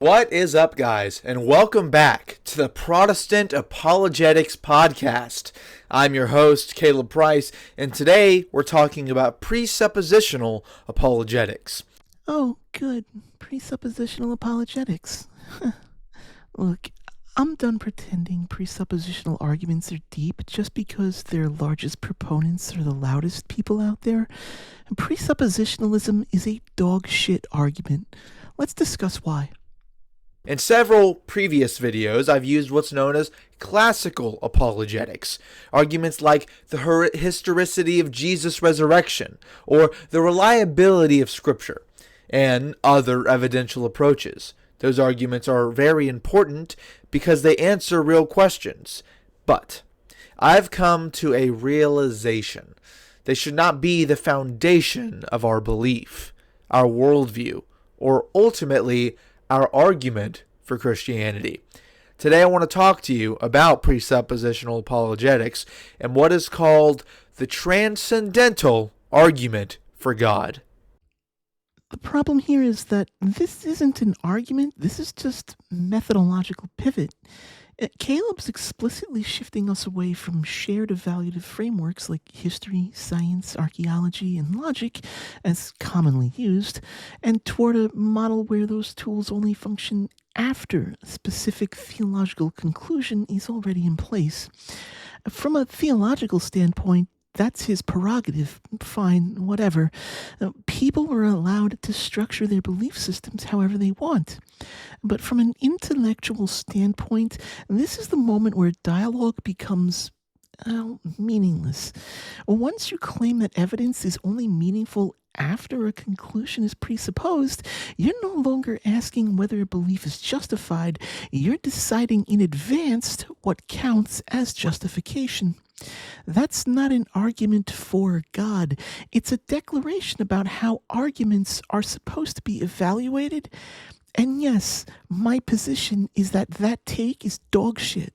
What is up, guys, and welcome back to the Protestant Apologetics Podcast. I'm your host, Caleb Price, and today we're talking about presuppositional apologetics. Oh, good. Presuppositional apologetics. Look, I'm done pretending presuppositional arguments are deep just because their largest proponents are the loudest people out there. Presuppositionalism is a dog shit argument. Let's discuss why. In several previous videos, I've used what's known as classical apologetics, arguments like the historicity of Jesus' resurrection, or the reliability of Scripture, and other evidential approaches. Those arguments are very important because they answer real questions. But I've come to a realization. They should not be the foundation of our belief, our worldview, or ultimately our argument for Christianity. Today I want to talk to you about presuppositional apologetics and what is called the transcendental argument for God. The problem here is that this isn't an argument, this is just methodological pivot. Caleb's explicitly shifting us away from shared evaluative frameworks like history, science, archaeology, and logic, as commonly used, and toward a model where those tools only function after a specific theological conclusion is already in place. From a theological standpoint, that's his prerogative. Fine, whatever. People are allowed to structure their belief systems however they want. But from an intellectual standpoint, this is the moment where dialogue becomes meaningless. Once you claim that evidence is only meaningful after a conclusion is presupposed, you're no longer asking whether a belief is justified. You're deciding in advance what counts as justification. That's not an argument for God. It's a declaration about how arguments are supposed to be evaluated. And yes, my position is that take is dog shit.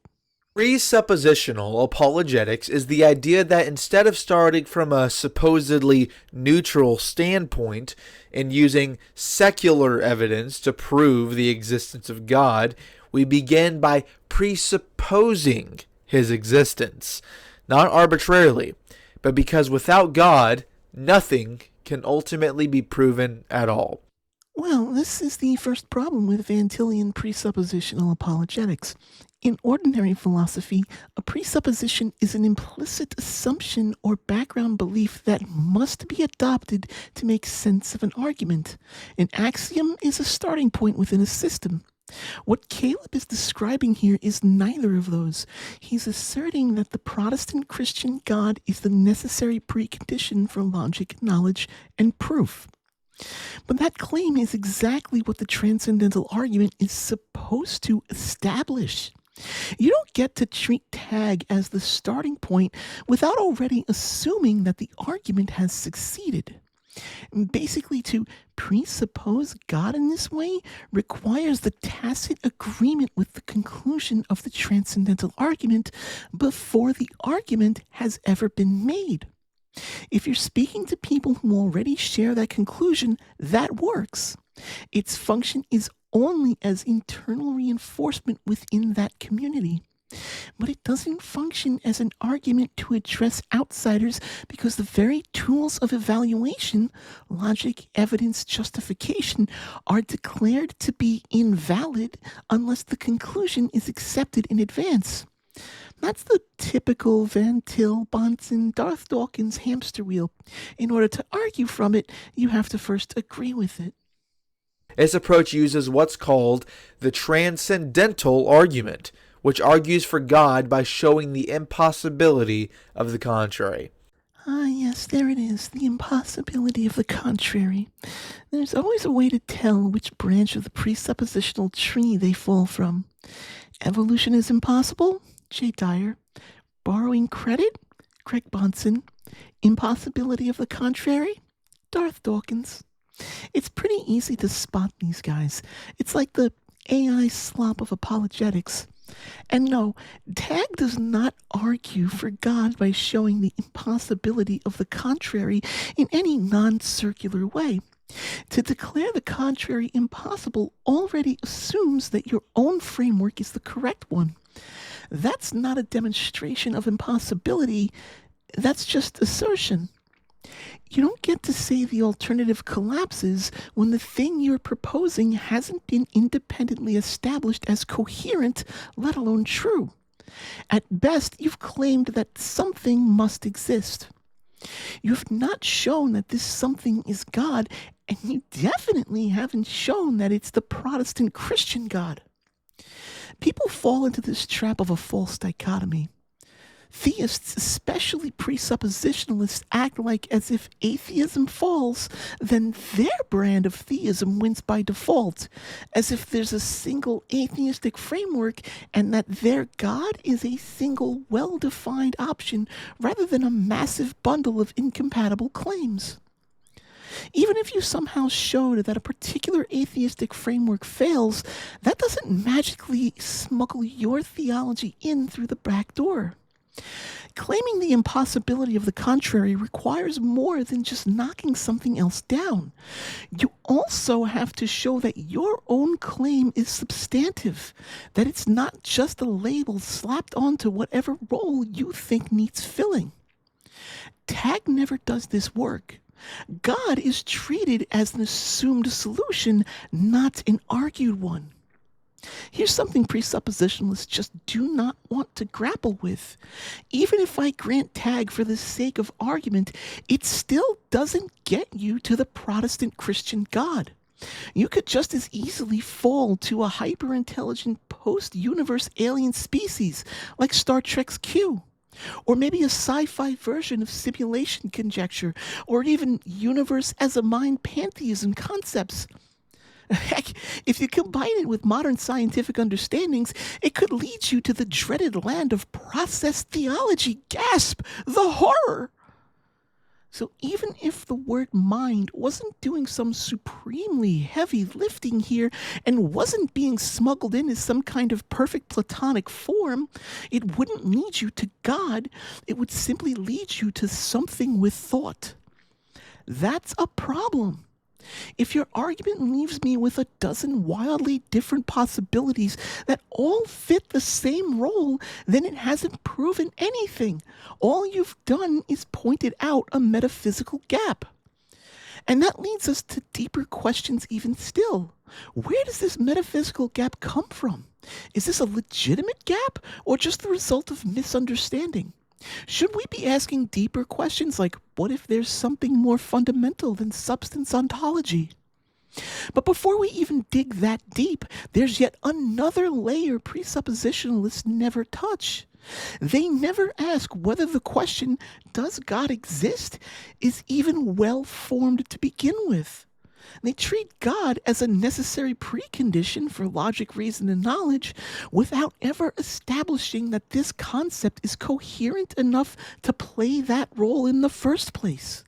Presuppositional apologetics is the idea that instead of starting from a supposedly neutral standpoint and using secular evidence to prove the existence of God, we begin by presupposing his existence. Not arbitrarily, but because without God, nothing can ultimately be proven at all. Well, this is the first problem with Van Tillian presuppositional apologetics. In ordinary philosophy, a presupposition is an implicit assumption or background belief that must be adopted to make sense of an argument. An axiom is a starting point within a system. What Caleb is describing here is neither of those. He's asserting that the Protestant Christian God is the necessary precondition for logic, knowledge, and proof. But that claim is exactly what the transcendental argument is supposed to establish. You don't get to treat tag as the starting point without already assuming that the argument has succeeded. Basically, to presuppose God in this way requires the tacit agreement with the conclusion of the transcendental argument before the argument has ever been made. If you're speaking to people who already share that conclusion, that works. Its function is only as internal reinforcement within that community. But it doesn't function as an argument to address outsiders because the very tools of evaluation, logic, evidence, justification, are declared to be invalid unless the conclusion is accepted in advance. That's the typical Van Til, Bonson, Darth Dawkins hamster wheel. In order to argue from it, you have to first agree with it. This approach uses what's called the transcendental argument, which argues for God by showing the impossibility of the contrary. Ah, yes, there it is, the impossibility of the contrary. There's always a way to tell which branch of the presuppositional tree they fall from. Evolution is impossible? J. Dyer. Borrowing credit? Craig Bonson. Impossibility of the contrary? Darth Dawkins. It's pretty easy to spot these guys. It's like the AI slop of apologetics. And no, Tag does not argue for God by showing the impossibility of the contrary in any non-circular way. To declare the contrary impossible already assumes that your own framework is the correct one. That's not a demonstration of impossibility, that's just assertion. You don't get to say the alternative collapses when the thing you're proposing hasn't been independently established as coherent, let alone true. At best, you've claimed that something must exist. You've not shown that this something is God, and you definitely haven't shown that it's the Protestant Christian God. People fall into this trap of a false dichotomy. Theists, especially presuppositionalists, act like as if atheism falls, then their brand of theism wins by default, as if there's a single atheistic framework and that their God is a single well-defined option rather than a massive bundle of incompatible claims. Even if you somehow showed that a particular atheistic framework fails, that doesn't magically smuggle your theology in through the back door. Claiming the impossibility of the contrary requires more than just knocking something else down. You also have to show that your own claim is substantive, that it's not just a label slapped onto whatever role you think needs filling. Tag never does this work. God is treated as an assumed solution, not an argued one. Here's something presuppositionalists just do not want to grapple with. Even if I grant tag for the sake of argument, it still doesn't get you to the Protestant Christian God. You could just as easily fall to a hyper-intelligent post-universe alien species like Star Trek's Q. Or maybe a sci-fi version of simulation conjecture, or even universe as a mind pantheism concepts. Heck, if you combine it with modern scientific understandings, it could lead you to the dreaded land of process theology. Gasp! The horror! So even if the word mind wasn't doing some supremely heavy lifting here and wasn't being smuggled in as some kind of perfect platonic form, it wouldn't lead you to God. It would simply lead you to something with thought. That's a problem. If your argument leaves me with a dozen wildly different possibilities that all fit the same role, then it hasn't proven anything. All you've done is pointed out a metaphysical gap. And that leads us to deeper questions even still. Where does this metaphysical gap come from? Is this a legitimate gap or just the result of misunderstanding? Should we be asking deeper questions like, what if there's something more fundamental than substance ontology? But before we even dig that deep, there's yet another layer presuppositionalists never touch. They never ask whether the question, does God exist, is even well formed to begin with. They treat God as a necessary precondition for logic, reason, and knowledge without ever establishing that this concept is coherent enough to play that role in the first place.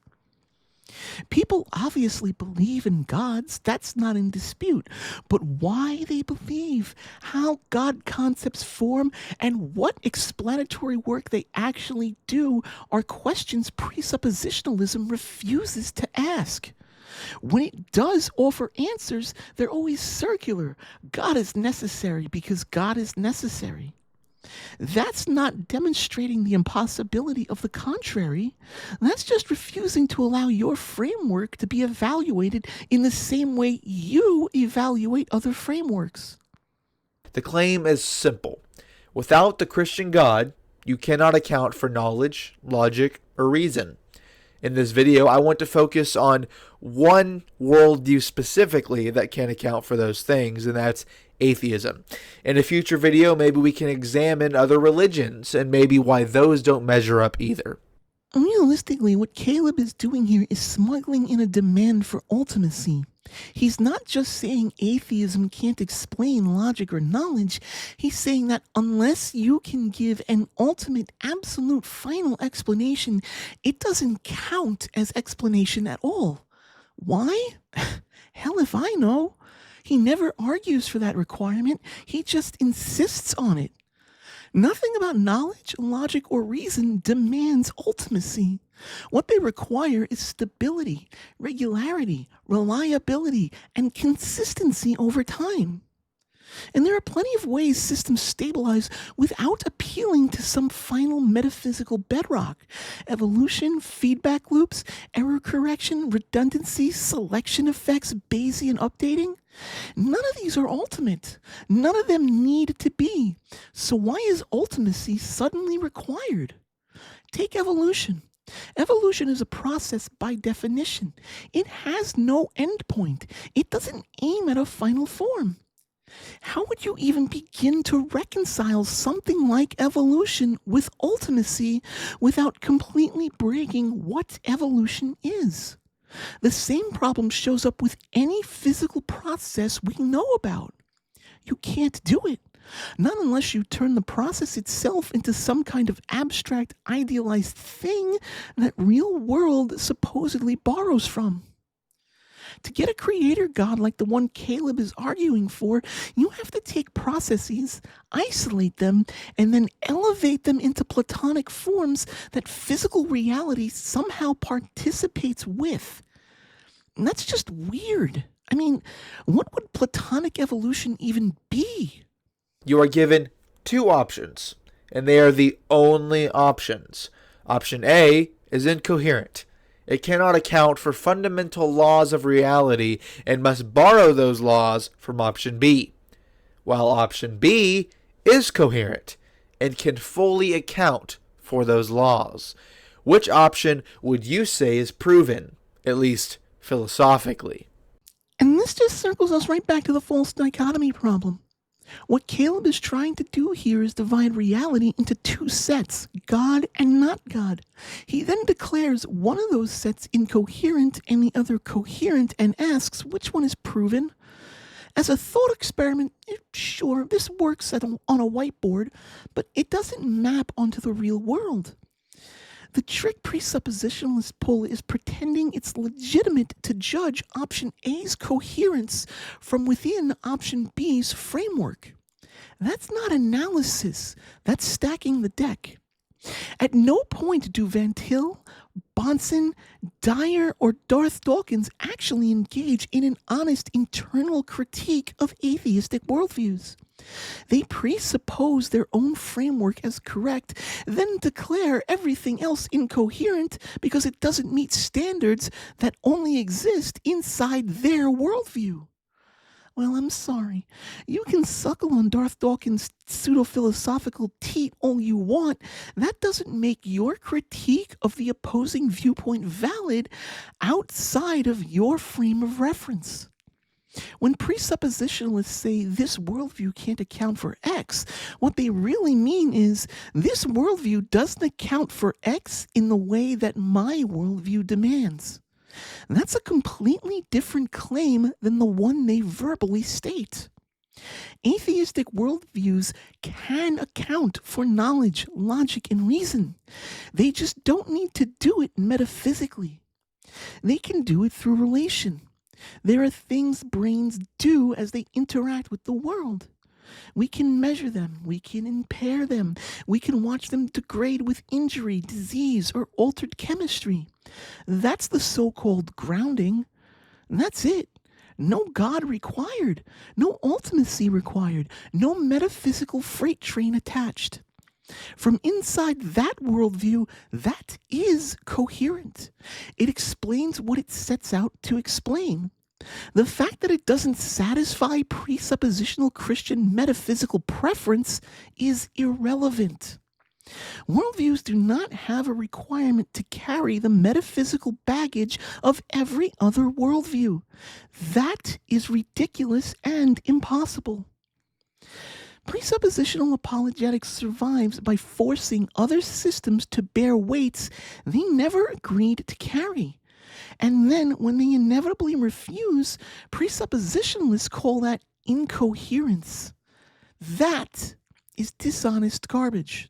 People obviously believe in gods, that's not in dispute, but why they believe, how God concepts form, and what explanatory work they actually do are questions presuppositionalism refuses to ask. When it does offer answers, they're always circular. God is necessary because God is necessary. That's not demonstrating the impossibility of the contrary. That's just refusing to allow your framework to be evaluated in the same way you evaluate other frameworks. The claim is simple. Without the Christian God, you cannot account for knowledge, logic, or reason. In this video, I want to focus on one worldview specifically that can account for those things, and that's atheism. In a future video, maybe we can examine other religions and maybe why those don't measure up either. Realistically, what Caleb is doing here is smuggling in a demand for ultimacy. He's not just saying atheism can't explain logic or knowledge. He's saying that unless you can give an ultimate, absolute, final explanation, it doesn't count as explanation at all. Why? Hell if I know. He never argues for that requirement. He just insists on it. Nothing about knowledge, logic, or reason demands ultimacy. What they require is stability, regularity, reliability, and consistency over time. And there are plenty of ways systems stabilize without appealing to some final metaphysical bedrock. Evolution, feedback loops, error correction, redundancy, selection effects, Bayesian updating. None of these are ultimate. None of them need to be. So why is ultimacy suddenly required? Take evolution. Evolution is a process by definition. It has no endpoint. It doesn't aim at a final form. How would you even begin to reconcile something like evolution with ultimacy without completely breaking what evolution is? The same problem shows up with any physical process we know about. You can't do it. Not unless you turn the process itself into some kind of abstract, idealized thing that real world supposedly borrows from. To get a creator God like the one Caleb is arguing for, you have to take processes, isolate them, and then elevate them into Platonic forms that physical reality somehow participates with. And that's just weird. I mean, what would Platonic evolution even be? You are given two options, and they are the only options. Option A is incoherent. It cannot account for fundamental laws of reality and must borrow those laws from option B, while option B is coherent and can fully account for those laws. Which option would you say is proven, at least philosophically? And this just circles us right back to the false dichotomy problem. What Caleb is trying to do here is divide reality into two sets, God and not God. He then declares one of those sets incoherent and the other coherent and asks which one is proven. As a thought experiment, sure, this works on a whiteboard, but it doesn't map onto the real world. The trick presuppositionalists pull is pretending it's legitimate to judge option A's coherence from within option B's framework. That's not analysis. That's stacking the deck. At no point do Van Til, Bonson, Dyer, or Darth Dawkins actually engage in an honest internal critique of atheistic worldviews. They presuppose their own framework as correct, then declare everything else incoherent because it doesn't meet standards that only exist inside their worldview. Well, I'm sorry. You can suckle on Darth Dawkins' pseudo-philosophical teat all you want. That doesn't make your critique of the opposing viewpoint valid outside of your frame of reference. When presuppositionalists say this worldview can't account for X, what they really mean is this worldview doesn't account for X in the way that my worldview demands. That's a completely different claim than the one they verbally state. Atheistic worldviews can account for knowledge, logic, and reason. They just don't need to do it metaphysically. They can do it through relation. There are things brains do as they interact with the world. We can measure them, we can impair them, we can watch them degrade with injury, disease, or altered chemistry. That's the so-called grounding. That's it. No God required, no ultimacy required, no metaphysical freight train attached. From inside that worldview, that is coherent. It explains what it sets out to explain. The fact that it doesn't satisfy presuppositional Christian metaphysical preference is irrelevant. Worldviews do not have a requirement to carry the metaphysical baggage of every other worldview. That is ridiculous and impossible. Presuppositional apologetics survives by forcing other systems to bear weights they never agreed to carry. And then, when they inevitably refuse, presuppositionalists call that incoherence. That is dishonest garbage.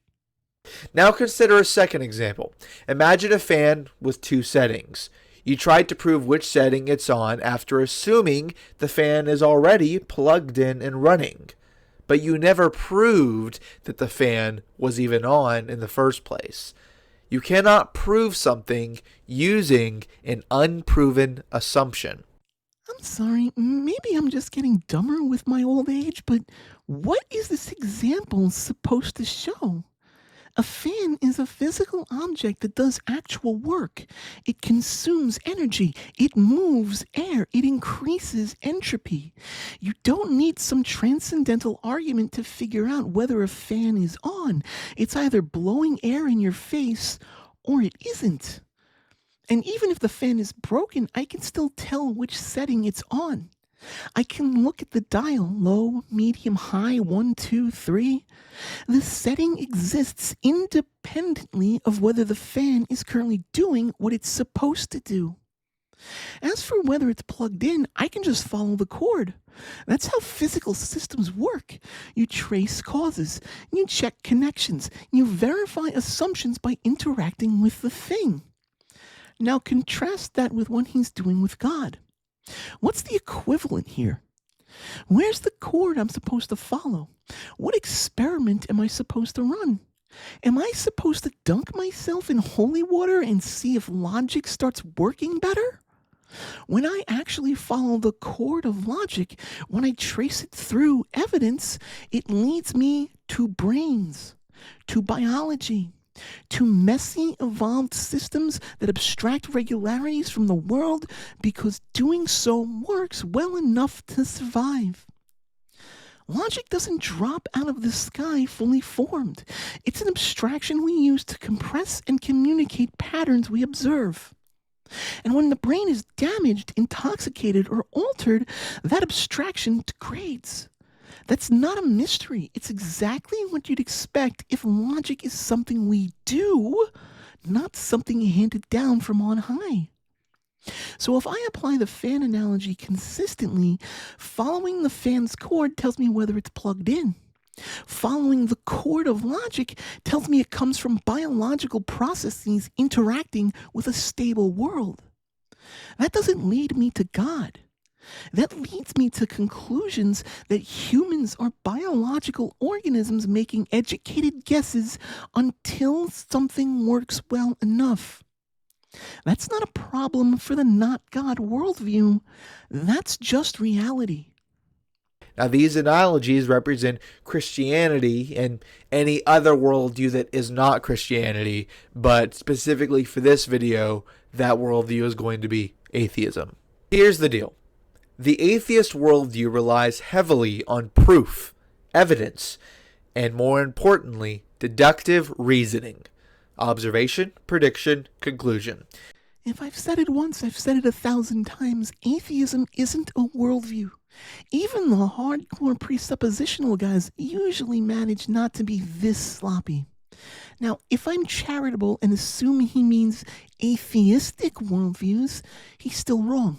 Now consider a second example. Imagine a fan with two settings. You tried to prove which setting it's on after assuming the fan is already plugged in and running. but you never proved that the fan was even on in the first place. You cannot prove something using an unproven assumption. I'm sorry, maybe I'm just getting dumber with my old age, but what is this example supposed to show? A fan is a physical object that does actual work. It consumes energy. It moves air. It increases entropy. You don't need some transcendental argument to figure out whether a fan is on. It's either blowing air in your face or it isn't. And even if the fan is broken, I can still tell which setting it's on. I can look at the dial, low, medium, high, 1, 2, 3. The setting exists independently of whether the fan is currently doing what it's supposed to do. As for whether it's plugged in, I can just follow the cord. That's how physical systems work. You trace causes, you check connections, you verify assumptions by interacting with the thing. Now contrast that with what he's doing with God. What's the equivalent here? Where's the cord I'm supposed to follow? What experiment am I supposed to run? Am I supposed to dunk myself in holy water and see if logic starts working better? When I actually follow the cord of logic, when I trace it through evidence, it leads me to brains, to biology, to messy, evolved systems that abstract regularities from the world because doing so works well enough to survive. Logic doesn't drop out of the sky fully formed. It's an abstraction we use to compress and communicate patterns we observe. And when the brain is damaged, intoxicated, or altered, that abstraction degrades. That's not a mystery. It's exactly what you'd expect if logic is something we do, not something handed down from on high. So if I apply the fan analogy consistently, following the fan's cord tells me whether it's plugged in. Following the cord of logic tells me it comes from biological processes interacting with a stable world. That doesn't lead me to God. That leads me to conclusions that humans are biological organisms making educated guesses until something works well enough. That's not a problem for the not God worldview. That's just reality. Now, these analogies represent Christianity and any other worldview that is not Christianity, but specifically for this video, that worldview is going to be atheism. Here's the deal. The atheist worldview relies heavily on proof, evidence, and more importantly, deductive reasoning. Observation, prediction, conclusion. If I've said it once, I've said it 1,000 times. Atheism isn't a worldview. Even the hardcore presuppositional guys usually manage not to be this sloppy. Now, if I'm charitable and assume he means atheistic worldviews, he's still wrong.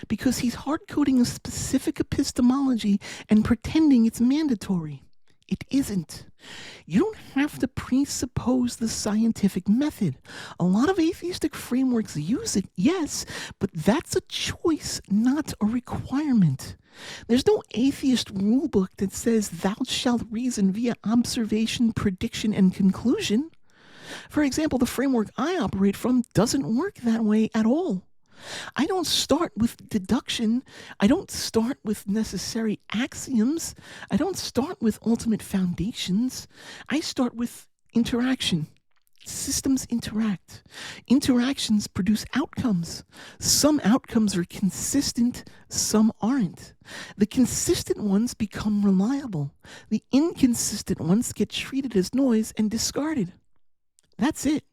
Because he's hard-coding a specific epistemology and pretending it's mandatory. It isn't. You don't have to presuppose the scientific method. A lot of atheistic frameworks use it, yes, but that's a choice, not a requirement. There's no atheist rulebook that says thou shalt reason via observation, prediction, and conclusion. For example, the framework I operate from doesn't work that way at all. I don't start with deduction. I don't start with necessary axioms. I don't start with ultimate foundations. I start with interaction. Systems interact. Interactions produce outcomes. Some outcomes are consistent, some aren't. The consistent ones become reliable. The inconsistent ones get treated as noise and discarded. That's it.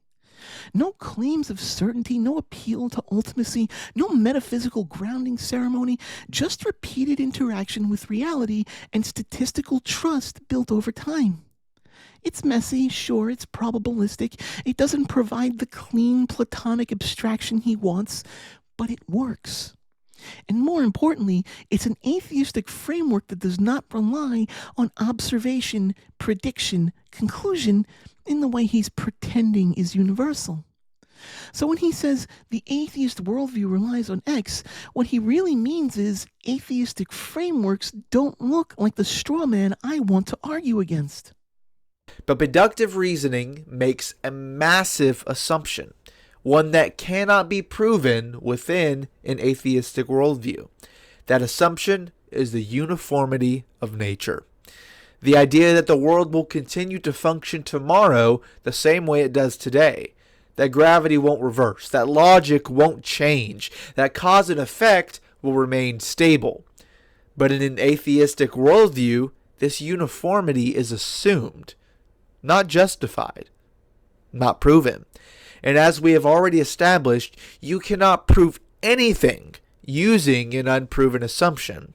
No claims of certainty, no appeal to ultimacy, no metaphysical grounding ceremony, just repeated interaction with reality and statistical trust built over time. It's messy, sure, it's probabilistic, it doesn't provide the clean Platonic abstraction he wants, but it works. And more importantly, it's an atheistic framework that does not rely on observation, prediction, conclusion in the way he's pretending is universal. So when he says the atheist worldview relies on X, what he really means is atheistic frameworks don't look like the straw man I want to argue against. But deductive reasoning makes a massive assumption, one that cannot be proven within an atheistic worldview. That assumption is the uniformity of nature. The idea that the world will continue to function tomorrow the same way it does today. That gravity won't reverse. That logic won't change. That cause and effect will remain stable. But in an atheistic worldview, this uniformity is assumed, not justified, not proven. And as we have already established, you cannot prove anything using an unproven assumption.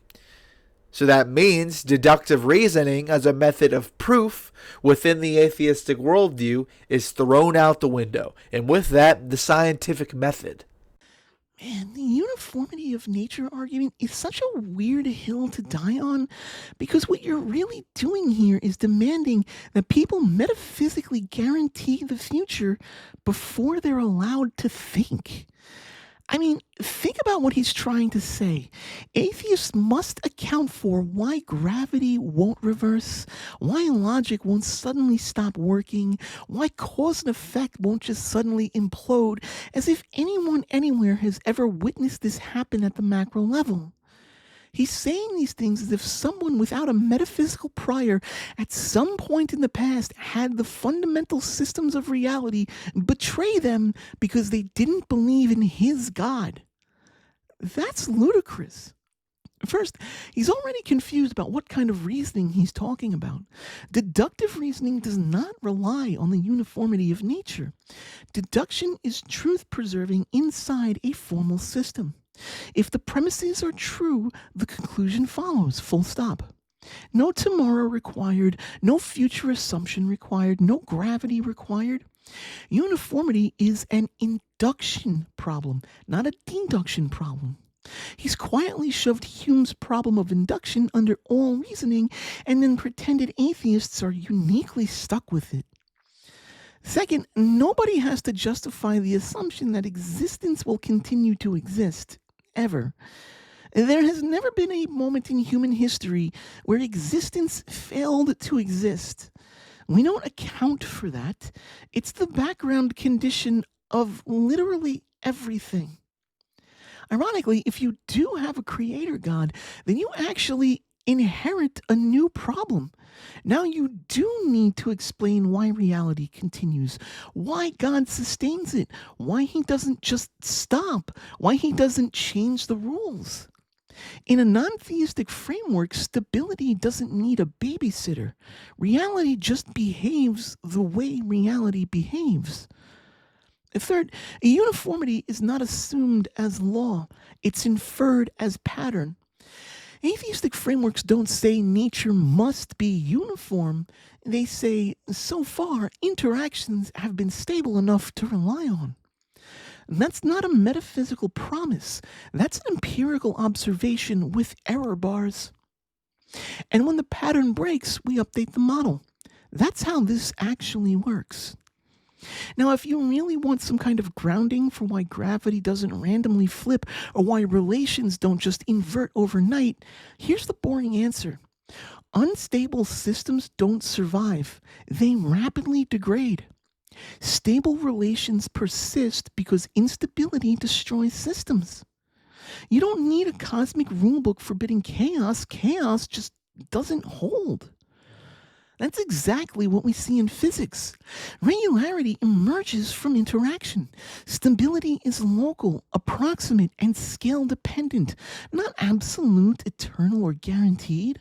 So that means deductive reasoning as a method of proof within the atheistic worldview is thrown out the window. And with that, the scientific method. Man, the uniformity of nature argument is such a weird hill to die on, because what you're really doing here is demanding that people metaphysically guarantee the future before they're allowed to think. I mean, think about what he's trying to say. Atheists must account for why gravity won't reverse, why logic won't suddenly stop working, why cause and effect won't just suddenly implode, as if anyone anywhere has ever witnessed this happen at the macro level. He's saying these things as if someone without a metaphysical prior at some point in the past had the fundamental systems of reality betray them because they didn't believe in his God. That's ludicrous. First, he's already confused about what kind of reasoning he's talking about. Deductive reasoning does not rely on the uniformity of nature. Deduction is truth preserving inside a formal system. If the premises are true, the conclusion follows, full stop. No tomorrow required, no future assumption required, no gravity required. Uniformity is an induction problem, not a deduction problem. He's quietly shoved Hume's problem of induction under all reasoning and then pretended atheists are uniquely stuck with it. Second, nobody has to justify the assumption that existence will continue to exist, ever. There has never been a moment in human history where existence failed to exist. We don't account for that. It's the background condition of literally everything. Ironically, if you do have a creator God, then you actually inherit a new problem. Now you do need to explain why reality continues, why God sustains it, why he doesn't just stop, why he doesn't change the rules. In a non-theistic framework, stability doesn't need a babysitter. Reality just behaves the way reality behaves. Third, a uniformity is not assumed as law. It's inferred as pattern. Atheistic frameworks don't say nature must be uniform. They say, so far, interactions have been stable enough to rely on. That's not a metaphysical promise. That's an empirical observation with error bars. And when the pattern breaks, we update the model. That's how this actually works. Now, if you really want some kind of grounding for why gravity doesn't randomly flip or why relations don't just invert overnight, here's the boring answer. Unstable systems don't survive. They rapidly degrade. Stable relations persist because instability destroys systems. You don't need a cosmic rulebook forbidding chaos. Chaos just doesn't hold. That's exactly what we see in physics. Regularity emerges from interaction. Stability is local, approximate, and scale-dependent, not absolute, eternal, or guaranteed.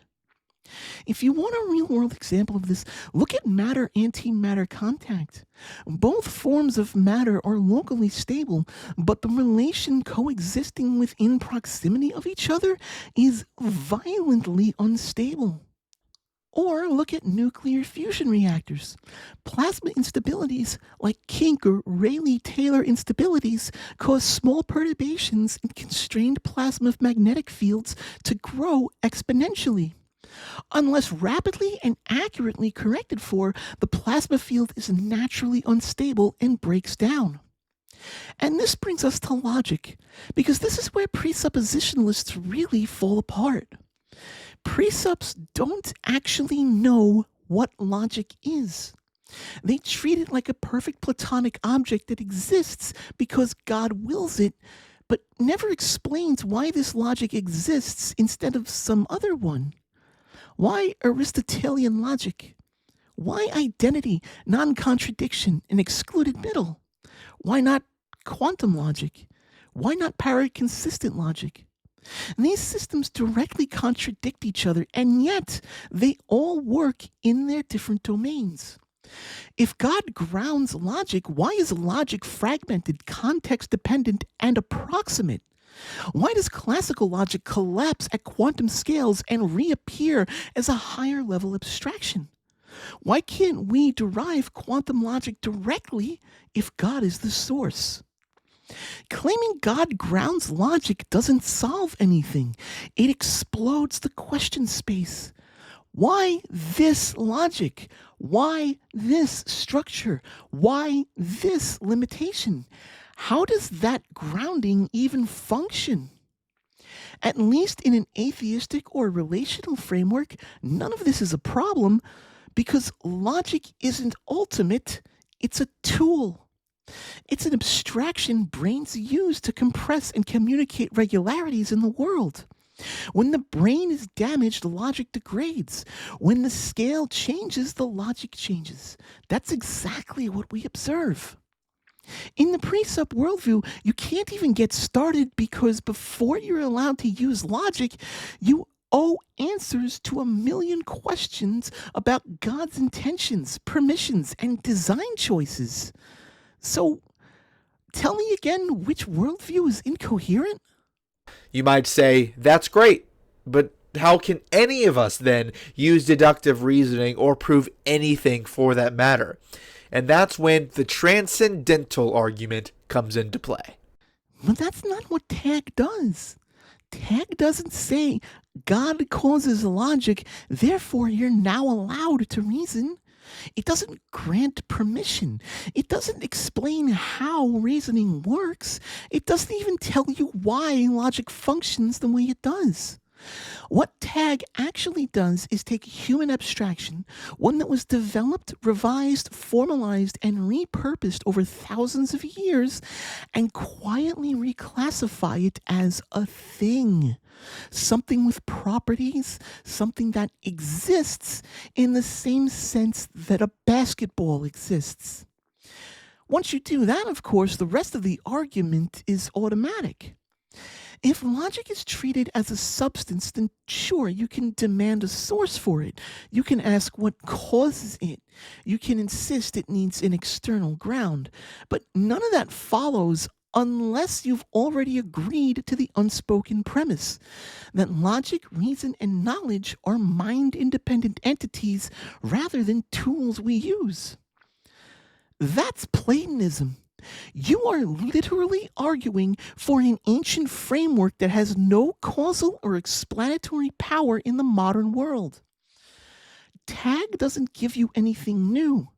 If you want a real-world example of this, look at matter-antimatter contact. Both forms of matter are locally stable, but the relation coexisting within proximity of each other is violently unstable. Or look at nuclear fusion reactors. Plasma instabilities like kink or Rayleigh-Taylor instabilities cause small perturbations in constrained plasma magnetic fields to grow exponentially. Unless rapidly and accurately corrected for, the plasma field is naturally unstable and breaks down. And this brings us to logic, because this is where presuppositionalists really fall apart. Presupps don't actually know what logic is. They treat it like a perfect Platonic object that exists because God wills it, but never explains why this logic exists instead of some other one. Why Aristotelian logic? Why identity, non-contradiction, and excluded middle? Why not quantum logic? Why not paraconsistent logic? And these systems directly contradict each other, and yet they all work in their different domains. If God grounds logic, why is logic fragmented, context-dependent, and approximate? Why does classical logic collapse at quantum scales and reappear as a higher-level abstraction? Why can't we derive quantum logic directly if God is the source? Claiming God grounds logic doesn't solve anything. It explodes the question space. Why this logic? Why this structure? Why this limitation? How does that grounding even function? At least in an atheistic or relational framework, none of this is a problem because logic isn't ultimate, it's a tool. It's an abstraction brains use to compress and communicate regularities in the world. When the brain is damaged, logic degrades. When the scale changes, the logic changes. That's exactly what we observe. In the presupp worldview, you can't even get started because before you're allowed to use logic, you owe answers to a million questions about God's intentions, permissions, and design choices. So, tell me again which worldview is incoherent? You might say, that's great, but how can any of us then use deductive reasoning or prove anything for that matter? And that's when the transcendental argument comes into play. But that's not what Tag does. Tag doesn't say God causes logic, therefore you're now allowed to reason. It doesn't grant permission. It doesn't explain how reasoning works. It doesn't even tell you why logic functions the way it does. What Tag actually does is take human abstraction, one that was developed, revised, formalized, and repurposed over thousands of years, and quietly reclassify it as a thing. Something with properties, something that exists in the same sense that a basketball exists. Once you do that, of course, the rest of the argument is automatic. If logic is treated as a substance, then sure, you can demand a source for it. You can ask what causes it. You can insist it needs an external ground. But none of that follows unless you've already agreed to the unspoken premise that logic, reason, and knowledge are mind-independent entities rather than tools we use. That's Platonism. You are literally arguing for an ancient framework that has no causal or explanatory power in the modern world. Tag doesn't give you anything new.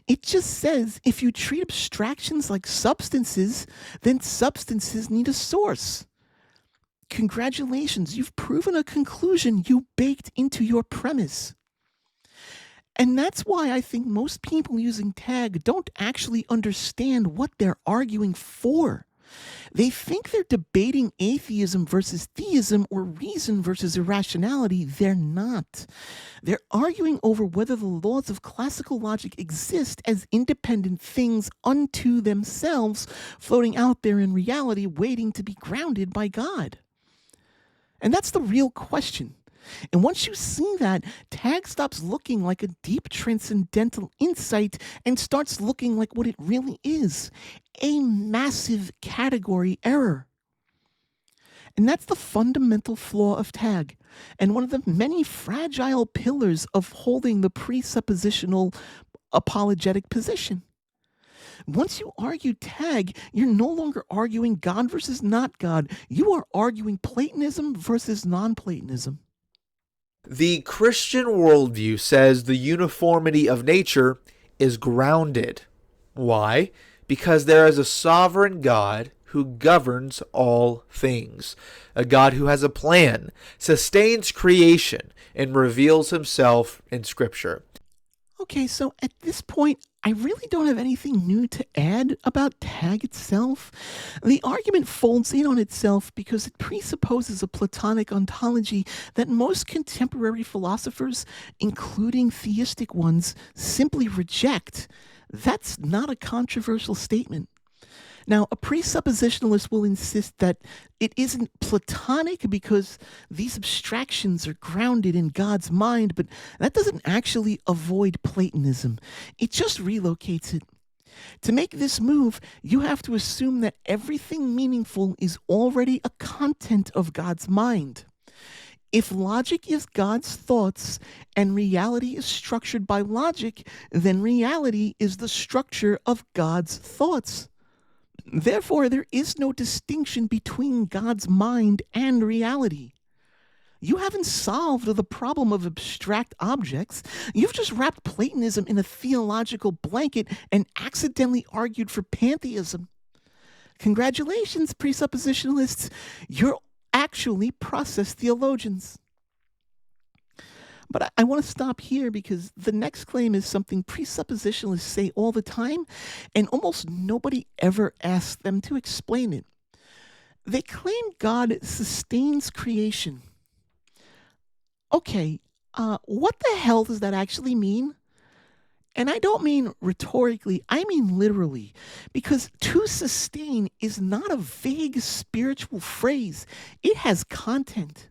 It just says if you treat abstractions like substances, then substances need a source. Congratulations, you've proven a conclusion you baked into your premise. And that's why I think most people using Tag don't actually understand what they're arguing for. They think they're debating atheism versus theism or reason versus irrationality. They're not. They're arguing over whether the laws of classical logic exist as independent things unto themselves, floating out there in reality, waiting to be grounded by God. And that's the real question. And once you see that, Tag stops looking like a deep transcendental insight and starts looking like what it really is, a massive category error. And that's the fundamental flaw of Tag, and one of the many fragile pillars of holding the presuppositional apologetic position. Once you argue Tag, you're no longer arguing God versus not God. You are arguing Platonism versus non-Platonism. The Christian worldview says the uniformity of nature is grounded. Why? because there is a sovereign God who governs all things, a God who has a plan, sustains creation, and reveals himself in Scripture. Okay, so at this point, I really don't have anything new to add about tag itself. The argument folds in on itself because it presupposes a Platonic ontology that most contemporary philosophers, including theistic ones, simply reject. That's not a controversial statement. Now, a presuppositionalist will insist that it isn't Platonic because these abstractions are grounded in God's mind, but that doesn't actually avoid Platonism. It just relocates it. To make this move, you have to assume that everything meaningful is already a content of God's mind. If logic is God's thoughts and reality is structured by logic, then reality is the structure of God's thoughts. Therefore, there is no distinction between God's mind and reality. You haven't solved the problem of abstract objects. You've just wrapped Platonism in a theological blanket and accidentally argued for pantheism. Congratulations, presuppositionalists. You're actually process theologians. But I want to stop here because the next claim is something presuppositionalists say all the time, and almost nobody ever asks them to explain it. They claim God sustains creation. Okay, what the hell does that actually mean? And I don't mean rhetorically, I mean literally, because to sustain is not a vague spiritual phrase. It has content.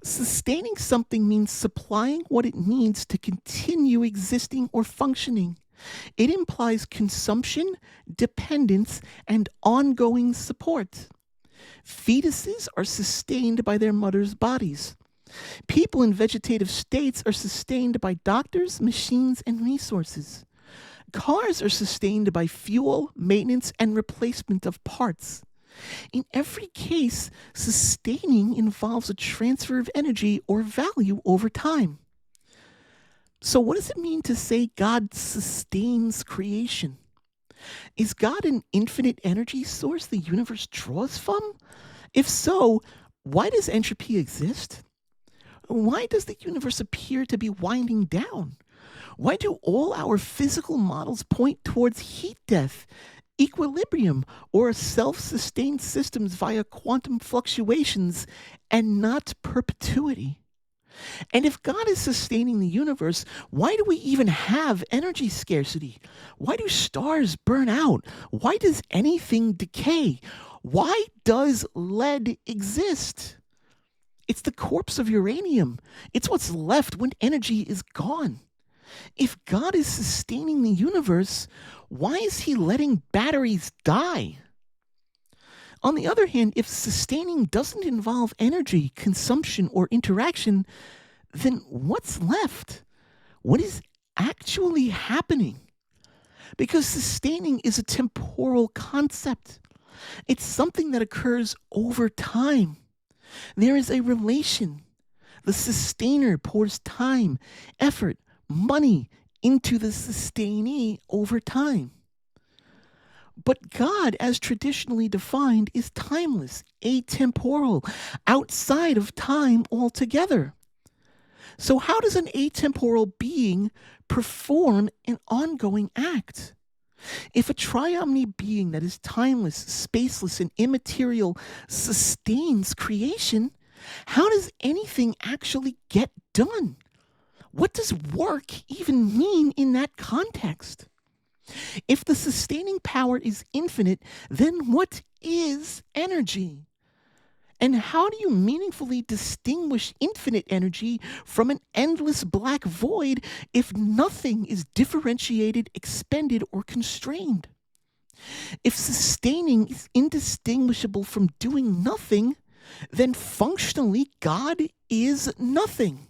Sustaining something means supplying what it needs to continue existing or functioning. It implies consumption, dependence, and ongoing support. Fetuses are sustained by their mothers' bodies. People in vegetative states are sustained by doctors, machines, and resources. Cars are sustained by fuel, maintenance, and replacement of parts. In every case, sustaining involves a transfer of energy or value over time. So what does it mean to say God sustains creation? Is God an infinite energy source the universe draws from? If so, why does entropy exist? Why does the universe appear to be winding down? Why do all our physical models point towards heat death, equilibrium, or self-sustained systems via quantum fluctuations and not perpetuity? And if God is sustaining the universe, why do we even have energy scarcity? Why do stars burn out? Why does anything decay? Why does lead exist? It's the corpse of uranium. It's what's left when energy is gone. If God is sustaining the universe, why is he letting batteries die? On the other hand, if sustaining doesn't involve energy, consumption, or interaction, then what's left? What is actually happening? Because sustaining is a temporal concept. It's something that occurs over time. There is a relation. The sustainer pours time, effort, money into the sustainee over time. But God, as traditionally defined, is timeless, atemporal, outside of time altogether. So how does an atemporal being perform an ongoing act? If a triomni being that is timeless, spaceless, and immaterial sustains creation, how does anything actually get done? What does work even mean in that context? If the sustaining power is infinite, then what is energy? And how do you meaningfully distinguish infinite energy from an endless black void if nothing is differentiated, expended, or constrained? If sustaining is indistinguishable from doing nothing, then functionally God is nothing.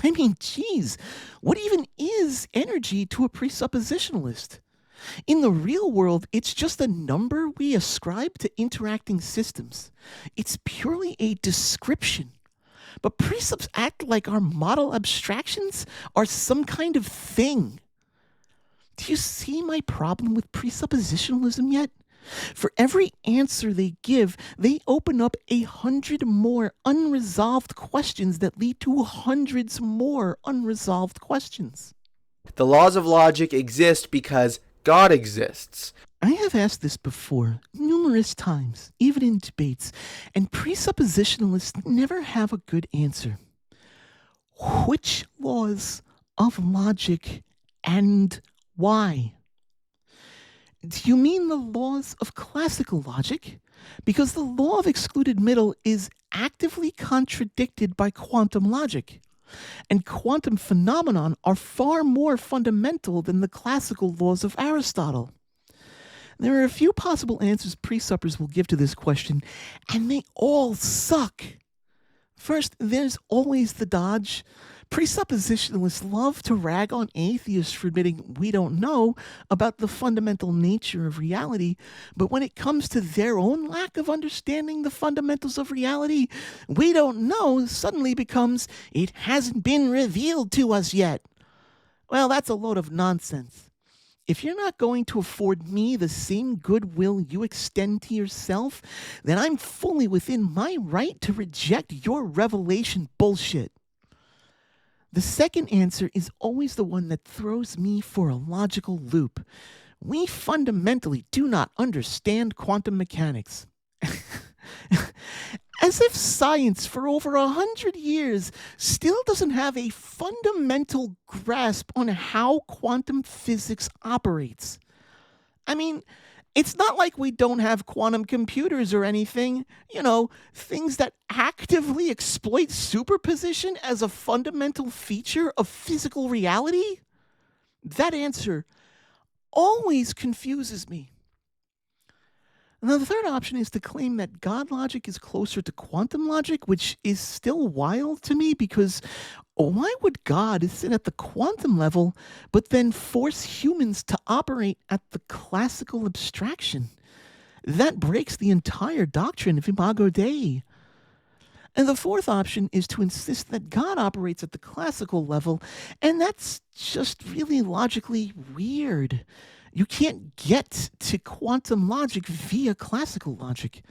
I mean, geez, what even is energy to a presuppositionalist? In the real world, it's just a number we ascribe to interacting systems. It's purely a description. But presups act like our model abstractions are some kind of thing. Do you see my problem with presuppositionalism yet? For every answer they give, they open up 100 more unresolved questions that lead to hundreds more unresolved questions. The laws of logic exist because God exists. I have asked this before, numerous times, even in debates, and presuppositionalists never have a good answer. Which laws of logic and why? Do you mean the laws of classical logic? Because the law of excluded middle is actively contradicted by quantum logic, and quantum phenomena are far more fundamental than the classical laws of Aristotle. There are a few possible answers presuppers will give to this question, and they all suck. First, there's always the dodge. Presuppositionalists love to rag on atheists for admitting we don't know about the fundamental nature of reality, but when it comes to their own lack of understanding the fundamentals of reality, we don't know suddenly becomes it hasn't been revealed to us yet. Well, that's a load of nonsense. If you're not going to afford me the same goodwill you extend to yourself, then I'm fully within my right to reject your revelation bullshit. The second answer is always the one that throws me for a logical loop. We fundamentally do not understand quantum mechanics. As if science for over 100 years still doesn't have a fundamental grasp on how quantum physics operates. I mean, it's not like we don't have quantum computers or anything, things that actively exploit superposition as a fundamental feature of physical reality. That answer always confuses me. Now, the third option is to claim that God logic is closer to quantum logic, which is still wild to me because why would God sit at the quantum level but then force humans to operate at the classical abstraction? That breaks the entire doctrine of Imago Dei. And the fourth option is to insist that God operates at the classical level, and that's just really logically weird. You can't get to quantum logic via classical logic.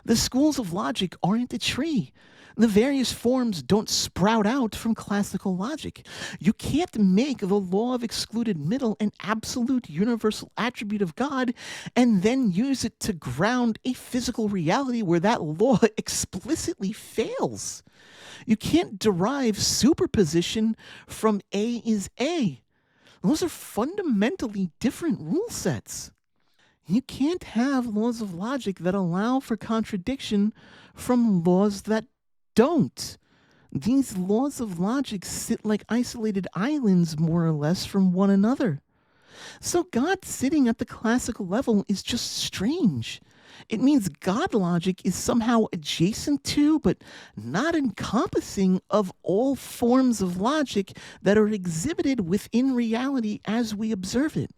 The schools of logic aren't a tree. The various forms don't sprout out from classical logic. You can't make the law of excluded middle an absolute universal attribute of God and then use it to ground a physical reality where that law explicitly fails. You can't derive superposition from A is A. Those are fundamentally different rule sets. You can't have laws of logic that allow for contradiction from laws that don't. These laws of logic sit like isolated islands, more or less, from one another. So God sitting at the classical level is just strange. It means God logic is somehow adjacent to, but not encompassing of all forms of logic that are exhibited within reality as we observe it.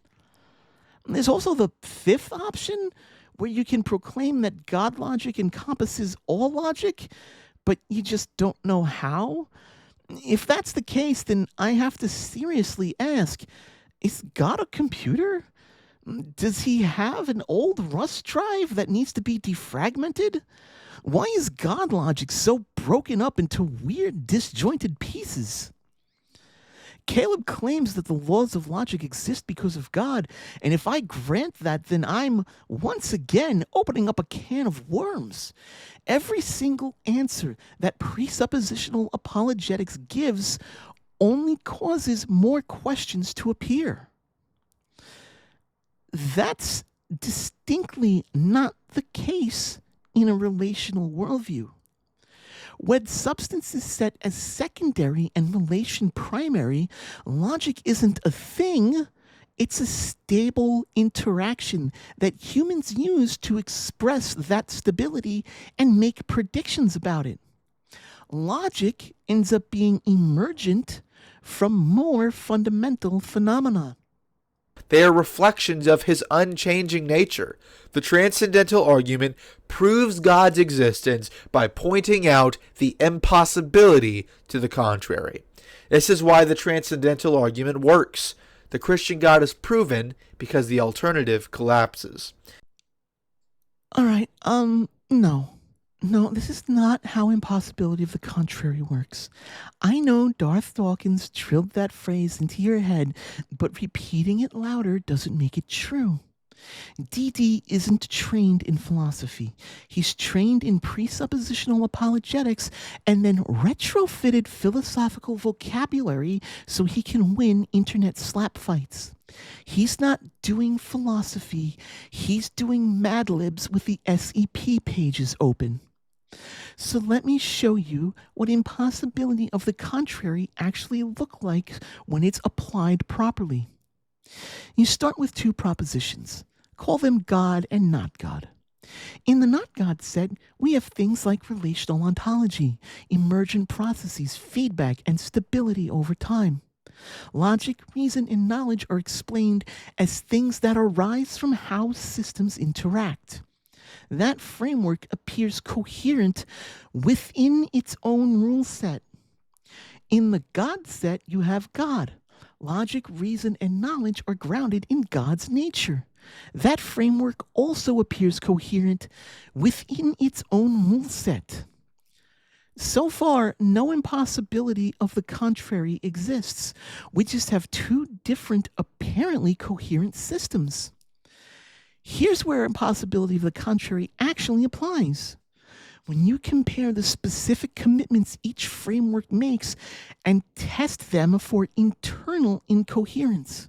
There's also the fifth option, where you can proclaim that God logic encompasses all logic, but you just don't know how. If that's the case, then I have to seriously ask, is God a computer? Does he have an old Rust drive that needs to be defragmented? Why is God logic so broken up into weird, disjointed pieces? Caleb claims that the laws of logic exist because of God, and if I grant that, then I'm once again opening up a can of worms. Every single answer that presuppositional apologetics gives only causes more questions to appear. That's distinctly not the case in a relational worldview. When substance is set as secondary and relation primary, logic isn't a thing, it's a stable interaction that humans use to express that stability and make predictions about it. Logic ends up being emergent from more fundamental phenomena. They are reflections of his unchanging nature. The transcendental argument proves God's existence by pointing out the impossibility to the contrary. This is why the transcendental argument works. The Christian God is proven because the alternative collapses. All right, no. No, this is not how impossibility of the contrary works. I know Darth Dawkins drilled that phrase into your head, but repeating it louder doesn't make it true. DD isn't trained in philosophy. He's trained in presuppositional apologetics and then retrofitted philosophical vocabulary so he can win internet slap fights. He's not doing philosophy. He's doing Mad Libs with the SEP pages open. So let me show you what impossibility of the contrary actually look like when it's applied properly. You start with two propositions. Call them God and not God. In the not God set, we have things like relational ontology, emergent processes, feedback, and stability over time. Logic, reason, and knowledge are explained as things that arise from how systems interact. That framework appears coherent within its own rule set. In the God set, you have God. Logic, reason, and knowledge are grounded in God's nature. That framework also appears coherent within its own rule set. So far, no impossibility of the contrary exists. We just have two different, apparently coherent systems. Here's where impossibility of the contrary actually applies. When you compare the specific commitments each framework makes and test them for internal incoherence,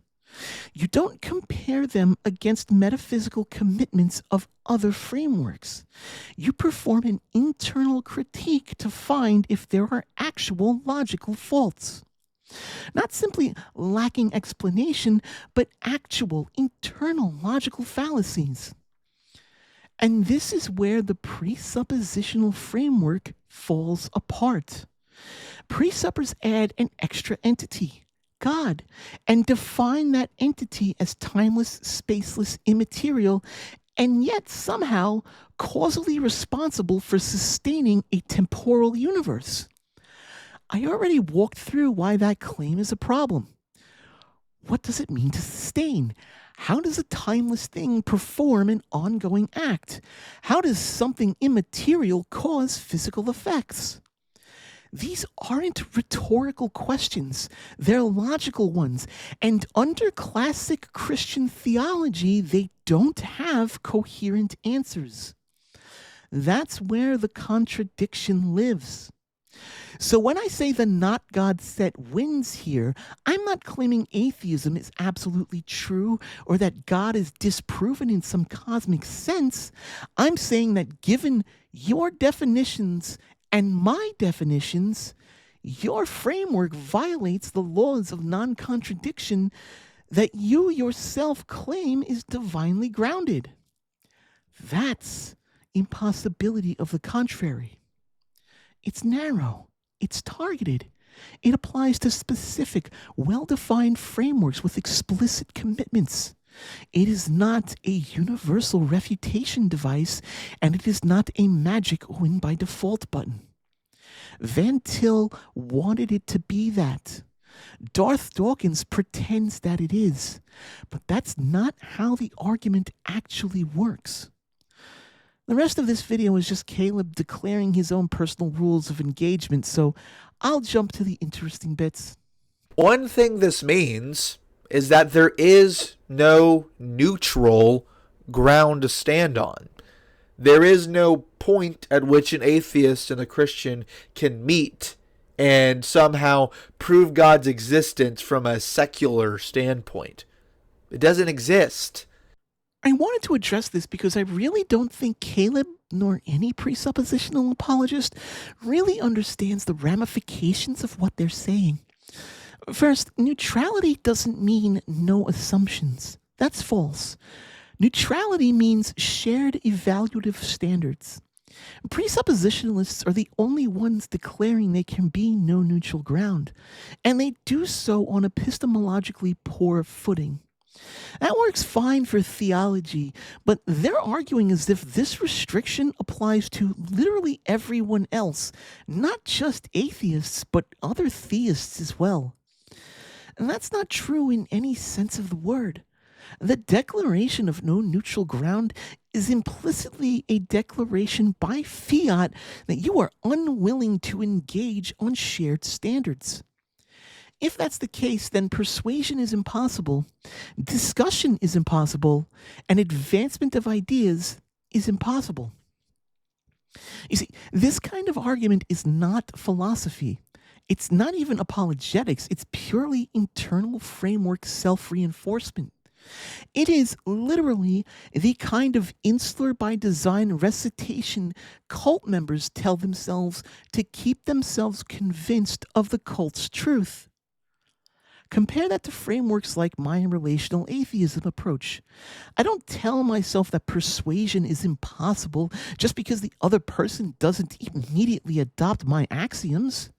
you don't compare them against metaphysical commitments of other frameworks. You perform an internal critique to find if there are actual logical faults. Not simply lacking explanation, but actual internal logical fallacies. And this is where the presuppositional framework falls apart. Presuppers add an extra entity, God, and define that entity as timeless, spaceless, immaterial, and yet somehow causally responsible for sustaining a temporal universe. I already walked through why that claim is a problem. What does it mean to sustain? How does a timeless thing perform an ongoing act? How does something immaterial cause physical effects? These aren't rhetorical questions, they're logical ones, and under classic Christian theology, they don't have coherent answers. That's where the contradiction lives. So when I say the not God set wins here, I'm not claiming atheism is absolutely true or that God is disproven in some cosmic sense. I'm saying that given your definitions and my definitions, your framework violates the laws of non-contradiction that you yourself claim is divinely grounded. That's impossibility of the contrary. It's narrow. It's targeted. It applies to specific, well-defined frameworks with explicit commitments. It is not a universal refutation device, and it is not a magic win by default button. Van Til wanted it to be that. Darth Dawkins pretends that it is, but that's not how the argument actually works. The rest of this video is just Caleb declaring his own personal rules of engagement, so I'll jump to the interesting bits. One thing this means is that there is no neutral ground to stand on. There is no point at which an atheist and a Christian can meet and somehow prove God's existence from a secular standpoint. It doesn't exist. I wanted to address this because I really don't think Caleb, nor any presuppositional apologist, really understands the ramifications of what they're saying. First, neutrality doesn't mean no assumptions. That's false. Neutrality means shared evaluative standards. Presuppositionalists are the only ones declaring there can be no neutral ground, and they do so on epistemologically poor footing. That works fine for theology, but they're arguing as if this restriction applies to literally everyone else, not just atheists, but other theists as well. And that's not true in any sense of the word. The declaration of no neutral ground is implicitly a declaration by fiat that you are unwilling to engage on shared standards. If that's the case, then persuasion is impossible, discussion is impossible, and advancement of ideas is impossible. You see, this kind of argument is not philosophy. It's not even apologetics. It's purely internal framework self-reinforcement. It is literally the kind of insular by design recitation cult members tell themselves to keep themselves convinced of the cult's truth. Compare that to frameworks like my relational atheism approach. I don't tell myself that persuasion is impossible just because the other person doesn't immediately adopt my axioms.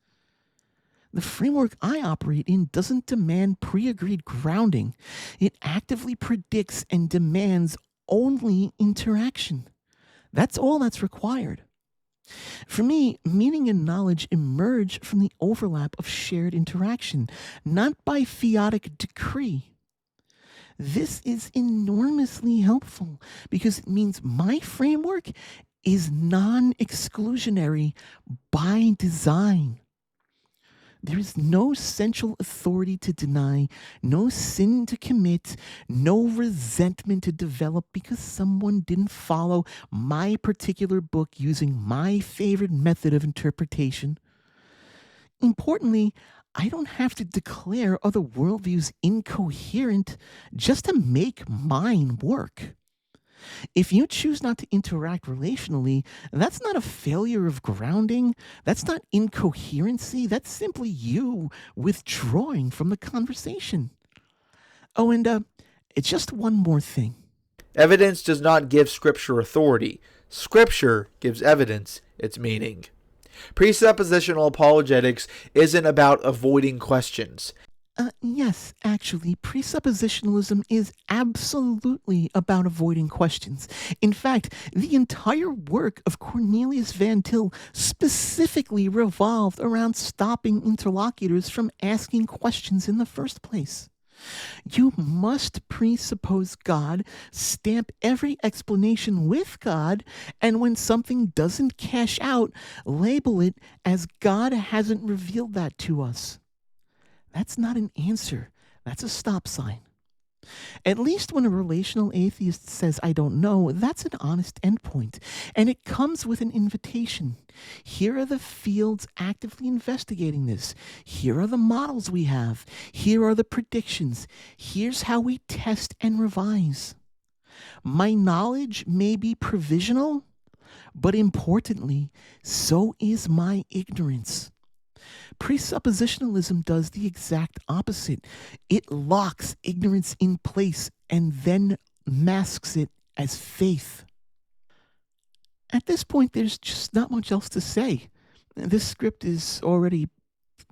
The framework I operate in doesn't demand pre-agreed grounding. It actively predicts and demands only interaction. That's all that's required. For me, meaning and knowledge emerge from the overlap of shared interaction, not by fiatic decree. This is enormously helpful because it means my framework is non-exclusionary by design. There is no central authority to deny, no sin to commit, no resentment to develop because someone didn't follow my particular book using my favorite method of interpretation. Importantly, I don't have to declare other worldviews incoherent just to make mine work. If you choose not to interact relationally, that's not a failure of grounding. That's not incoherency. That's simply you withdrawing from the conversation. Oh, and it's just one more thing. Evidence does not give Scripture authority. Scripture gives evidence its meaning. Presuppositional apologetics isn't about avoiding questions. Yes, actually, presuppositionalism is absolutely about avoiding questions. In fact, the entire work of Cornelius Van Til specifically revolved around stopping interlocutors from asking questions in the first place. You must presuppose God, stamp every explanation with God, and when something doesn't cash out, label it as God hasn't revealed that to us. That's not an answer. That's a stop sign. At least when a relational atheist says, I don't know, that's an honest endpoint. And it comes with an invitation. Here are the fields actively investigating this. Here are the models we have. Here are the predictions. Here's how we test and revise. My knowledge may be provisional, but importantly, so is my ignorance. Presuppositionalism does the exact opposite. It locks ignorance in place and then masks it as faith. At this point, there's just not much else to say. This script is already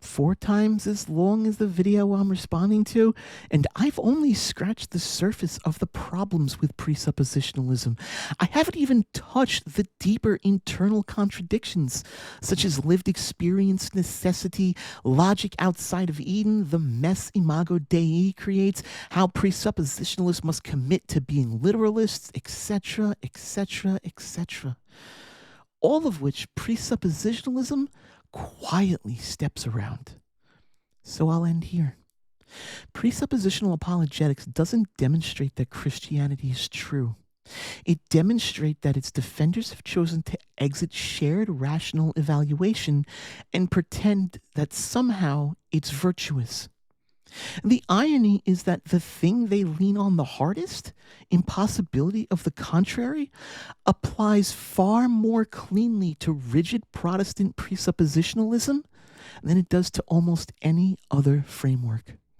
4 times as long as the video I'm responding to, and I've only scratched the surface of the problems with presuppositionalism. I haven't even touched the deeper internal contradictions, such as lived experience, necessity, logic outside of Eden, the mess Imago Dei creates, how presuppositionalists must commit to being literalists, etc., etc., etc. All of which presuppositionalism quietly steps around. So I'll end here. Presuppositional apologetics doesn't demonstrate that Christianity is true. It demonstrates that its defenders have chosen to exit shared rational evaluation and pretend that somehow it's virtuous. The irony is that the thing they lean on the hardest, impossibility of the contrary, applies far more cleanly to rigid Protestant presuppositionalism than it does to almost any other framework.